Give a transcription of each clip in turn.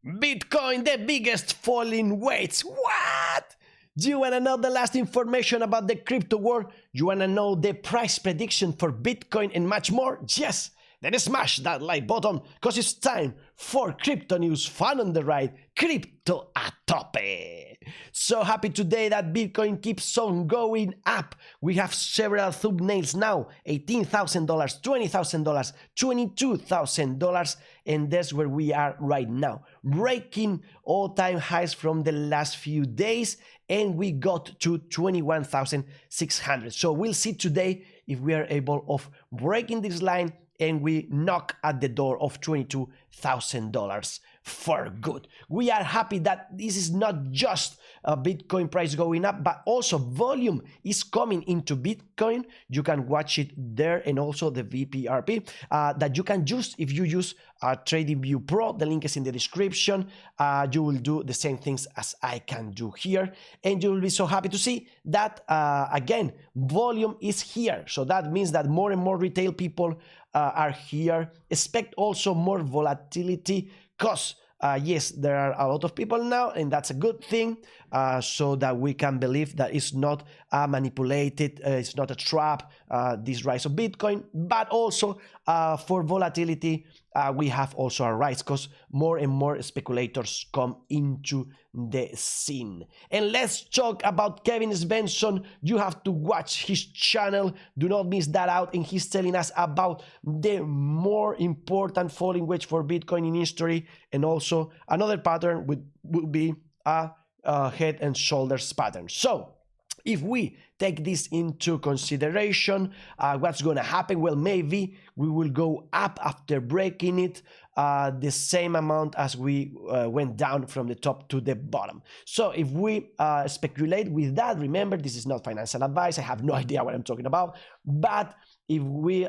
Bitcoin, the biggest falling weights. What? Do you want to know the last information about the crypto world? You want to know the price prediction for Bitcoin and much more? Yes! Then smash that like button, because it's time for crypto news fun on the right, crypto a tope. So happy today that Bitcoin keeps on going up. We have several thumbnails now, $18,000, $20,000, $22,000, and that's where we are right now. Breaking all-time highs from the last few days, and we got to 21,600. So we'll see today if we are able of breaking this line and we knock at the door of $22,000 for good. We are happy that this is not just a Bitcoin price going up, but also volume is coming into Bitcoin. You can watch it there, and also the VPRP that you can use if you use TradingView Pro. The link is in the description. You will do the same things as I can do here, and you will be so happy to see that again, volume is here. So that means that more and more retail people are here. Expect also more volatility, because yes, there are a lot of people now, and that's a good thing, so that we can believe that it's not manipulated, it's not a trap, this rise of Bitcoin. But also for volatility, we have also a rise, because more and more speculators come into the scene. And let's talk about Kevin Svensson. You have to watch his channel, do not miss that out, and he's telling us about the more important falling wedge for Bitcoin in history, and also another pattern would be a head and shoulders pattern. So if we take this into consideration, what's going to happen? Well, maybe we will go up after breaking it the same amount as we went down from the top to the bottom. So if we speculate with that, remember, this is not financial advice. I have no idea what I'm talking about. But if we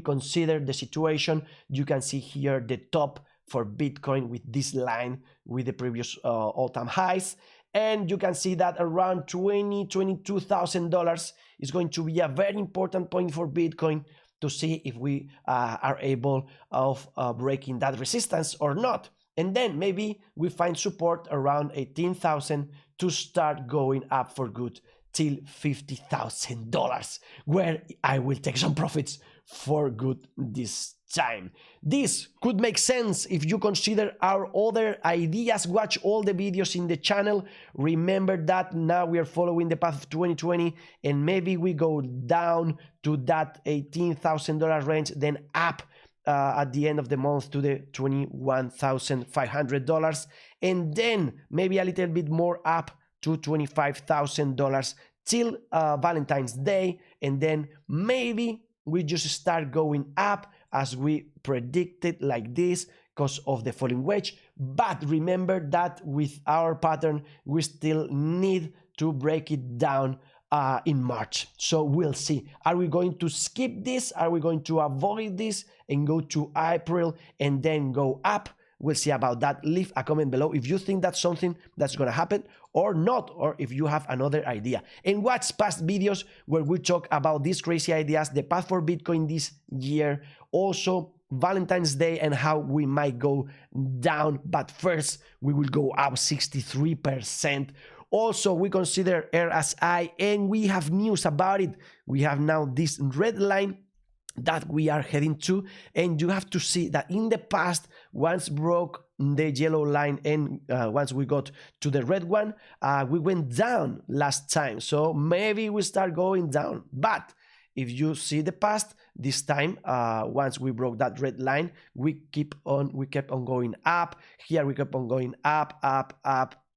consider the situation, you can see here the top for Bitcoin with this line with the previous all-time highs. And you can see that around $22,000 is going to be a very important point for Bitcoin to see if we are able of breaking that resistance or not. And then maybe we find support around 18,000 to start going up for good till $50,000, where I will take some profits for good this time. This could make sense if you consider our other ideas. Watch all the videos in the channel. Remember that now we are following the path of 2020, and maybe we go down to that $18,000 range, then up at the end of the month to the $21,500, and then maybe a little bit more up to $25,000 till Valentine's Day, and then maybe we just start going up as we predicted, like this, because of the falling wedge. But remember that with our pattern, we still need to break it down in March. So we'll see. Are we going to skip this? Are we going to avoid this and go to April and then go up? We'll see about that. Leave a comment below if you think that's something that's going to happen or not, or if you have another idea. And watch past videos where we talk about these crazy ideas, the path for Bitcoin this year, also Valentine's Day and how we might go down. But first, we will go up 63%. Also, we consider RSI, and we have news about it. We have now this red line that we are heading to, and you have to see that in the past, once broke the yellow line and once we got to the red one, we went down last time. So maybe we start going down. But if you see the past, this time once we broke that red line, we kept on going up. Here we kept on going up,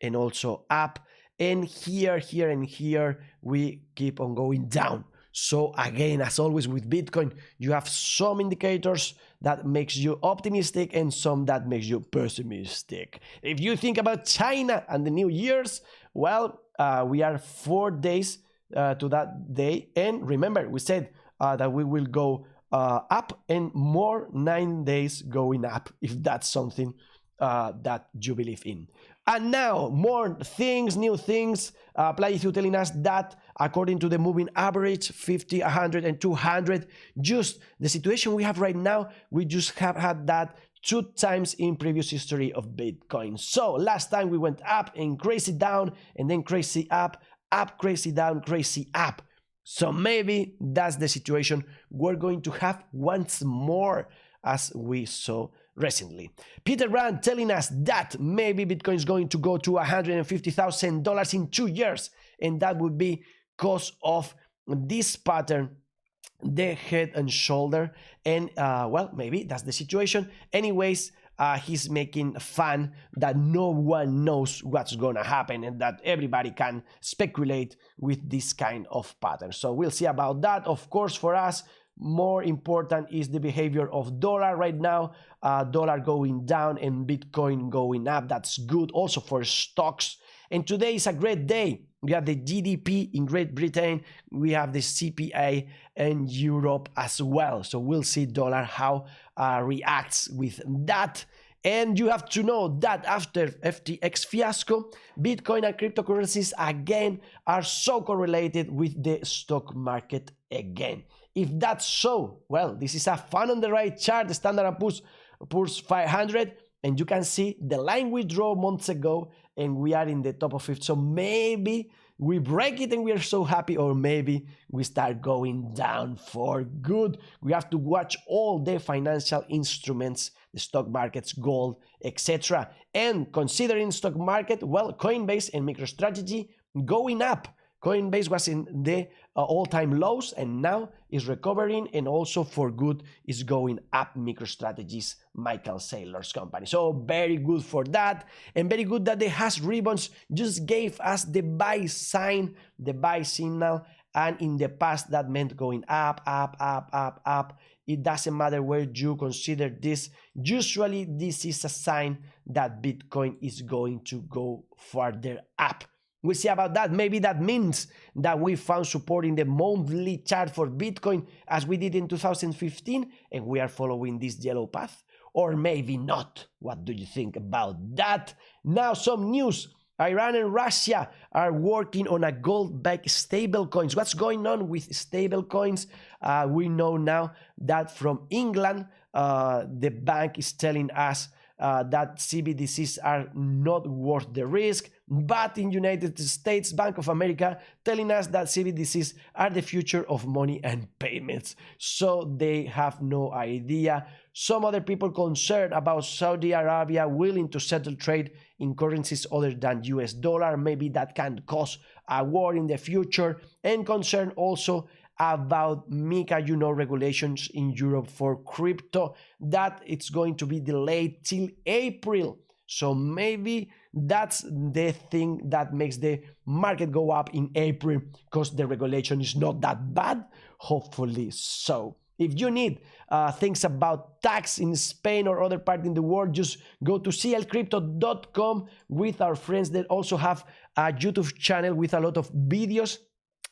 and also up, and here and here we keep on going down. So again, as always with Bitcoin, you have some indicators that makes you optimistic and some that makes you pessimistic. If you think about China and the New Year's, well, we are 4 days to that day. And remember, we said that we will go up, and more 9 days going up, if that's something that you believe in. And now, more things, new things. Playizu telling us that according to the moving average, 50, 100, and 200, just the situation we have right now, we just have had that 2 times in previous history of Bitcoin. So last time we went up and crazy down, and then crazy up, up, crazy down, crazy up. So maybe that's the situation we're going to have once more, as we saw recently. Peter Brand telling us that maybe Bitcoin is going to go to $150,000 in 2 years, and that would be because of this pattern, the head and shoulder, and well, maybe that's the situation. Anyways, he's making fun that no one knows what's gonna happen and that everybody can speculate with this kind of pattern. So we'll see about that. Of course, for us, more important is the behavior of dollar right now. Dollar going down and Bitcoin going up. That's good also for stocks. And today is a great day. We have the GDP in Great Britain, we have the CPI in Europe as well. So we'll see dollar how reacts with that. And you have to know that after FTX fiasco, Bitcoin and cryptocurrencies again are so correlated with the stock market again. If that's so, well, this is a fun on the right chart, the Standard & Poor's 500, and you can see the line we drew months ago, and we are in the top of it. So maybe we break it and we are so happy, or maybe we start going down for good. We have to watch all the financial instruments, the stock markets, gold, etc. And considering stock market, well, Coinbase and MicroStrategy going up. Coinbase was in the all-time lows and now is recovering, and also for good is going up. MicroStrategy's Michael Saylor's company. So very good for that, and very good that the hash ribbons just gave us the buy sign, the buy signal, and in the past that meant going up, up, up, up, up. It doesn't matter where you consider this. Usually this is a sign that Bitcoin is going to go further up. We'll see about that. Maybe that means that we found support in the monthly chart for Bitcoin as we did in 2015, and we are following this yellow path, or maybe not. What do you think about that? Now some news. Iran and Russia are working on a gold-backed stablecoins. What's going on with stablecoins? We know now that from England, the bank is telling us that CBDCs are not worth the risk, but in United States, Bank of America telling us that CBDCs are the future of money and payments. So they have no idea. Some other people concerned about Saudi Arabia willing to settle trade in currencies other than US dollar. Maybe that can cause a war in the future, and concern also about MiCA, regulations in Europe for crypto, that it's going to be delayed till April. So maybe that's the thing that makes the market go up in April, because the regulation is not that bad, hopefully so. If you need things about tax in Spain or other part in the world, just go to clcrypto.com with our friends that also have a YouTube channel with a lot of videos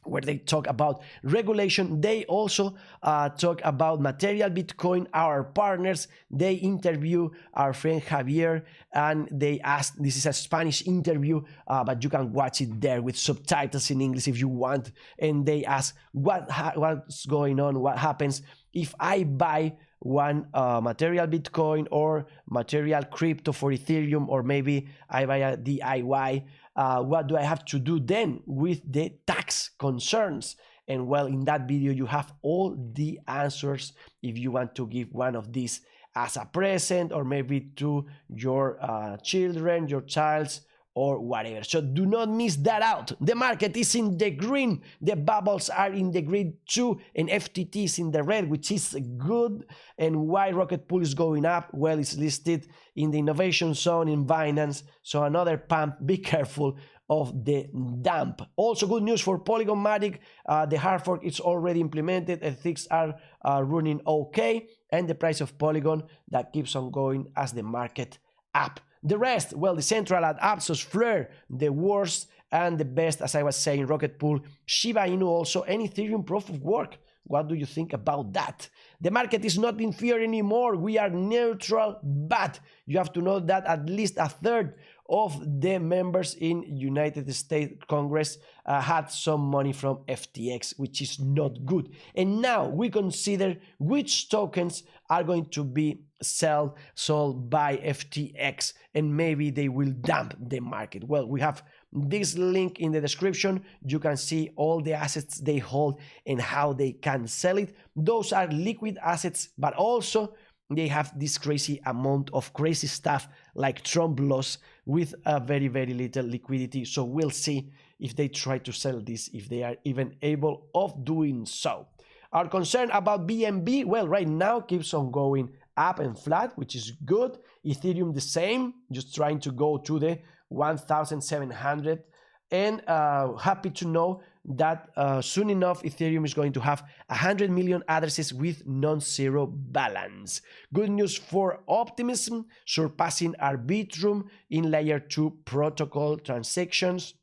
where they talk about regulation. They also talk about Material Bitcoin, our partners. They interview our friend Javier, and they ask, this is a Spanish interview, but you can watch it there with subtitles in English if you want. And they ask what's going on, what happens if I buy one Material Bitcoin or Material Crypto for Ethereum, or maybe I buy a DIY. What do I have to do then with the tax concerns? And well, in that video you have all the answers if you want to give one of these as a present, or maybe to your children, your child's, or whatever. So do not miss that out. The market is in the green, the bubbles are in the green too, and FTT is in the red, which is good. And why Rocket Pool is going up? Well, it's listed in the innovation zone in Binance, so another pump. Be careful of the dump. Also good news for Polygon Matic. The hard fork is already implemented and things are running okay, and the price of Polygon that keeps on going as the market up. The rest, well, the central ad Apsos, Flare, the worst, and the best, as I was saying, Rocket Pool, Shiba Inu also, and Ethereum proof of work. What do you think about that? The market is not in fear anymore. We are neutral, but you have to know that at least a third of the members in United States Congress had some money from FTX, which is not good. And now we consider which tokens are going to be sold by FTX, and maybe they will dump the market. Well, we have this link in the description. You can see all the assets they hold and how they can sell it. Those are liquid assets, but also they have this crazy amount of crazy stuff like Trump laws with a very, very little liquidity. So we'll see if they try to sell this, if they are even able of doing so. Our concern about BNB, well, right now keeps on going up and flat, which is good. Ethereum the same, just trying to go to the 1,700, and happy to know that soon enough Ethereum is going to have 100 million addresses with non-zero balance. Good news for Optimism, surpassing Arbitrum in layer 2 protocol transactions,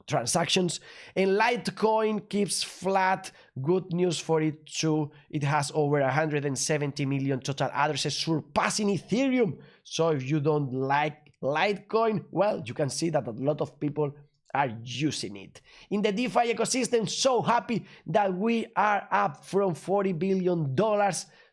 and Litecoin keeps flat. Good news for it too. It has over 170 million total addresses, surpassing Ethereum. So if you don't like Litecoin, well, you can see that a lot of people are using it. In the DeFi ecosystem, so happy that we are up from $40 billion.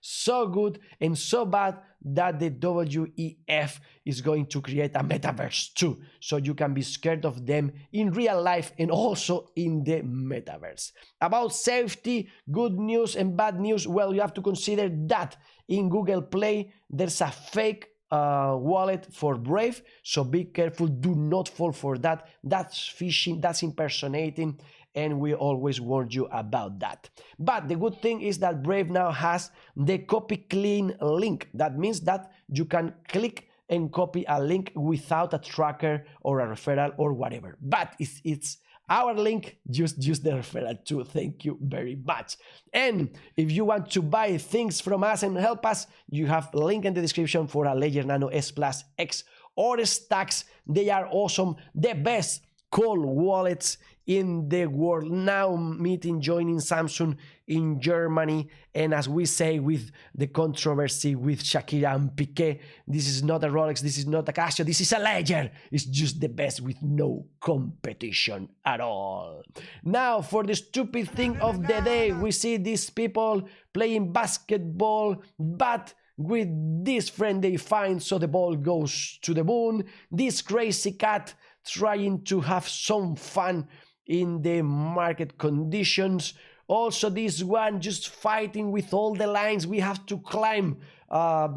So good, and so bad that the WEF is going to create a metaverse too, so you can be scared of them in real life and also in the metaverse. About safety, good news and bad news. Well, you have to consider that in Google Play there's a fake wallet for Brave, so be careful, do not fall for that. That's phishing, that's impersonating, and we always warn you about that. But the good thing is that Brave now has the copy clean link. That means that you can click and copy a link without a tracker or a referral or whatever. But it's our link, just use the referral too. Thank you very much. And if you want to buy things from us and help us, you have a link in the description for a Ledger Nano S Plus X or Stacks. They are awesome, the best cold wallets in the world. Now meeting, joining Samsung in Germany, and as we say with the controversy with Shakira and Piqué, this is not a Rolex, this is not a Casio, this is a Ledger. It's just the best with no competition at all. Now for the stupid thing of the day, we see these people playing basketball, but with this friend they find, so the ball goes to the moon. This crazy cat trying to have some fun in the market conditions. Also this one just fighting with all the lines we have to climb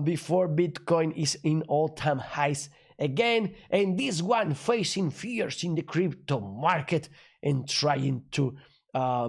before Bitcoin is in all-time highs again, and this one facing fears in the crypto market and trying to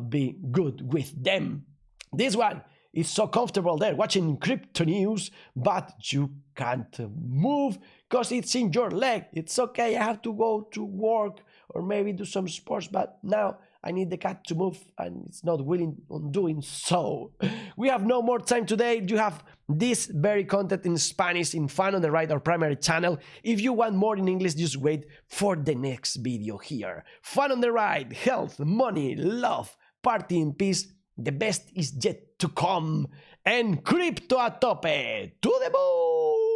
be good with them. This one is so comfortable there watching crypto news, but you can't move because it's in your leg. It's okay, I have to go to work or maybe do some sports, but now I need the cat to move and it's not willing on doing so. We have no more time today. You have this very content in Spanish in Fun on the Right, our primary channel. If you want more in English, just wait for the next video here. Fun on the Right, health, money, love, party in peace. The best is yet to come, and crypto a tope, to the moon!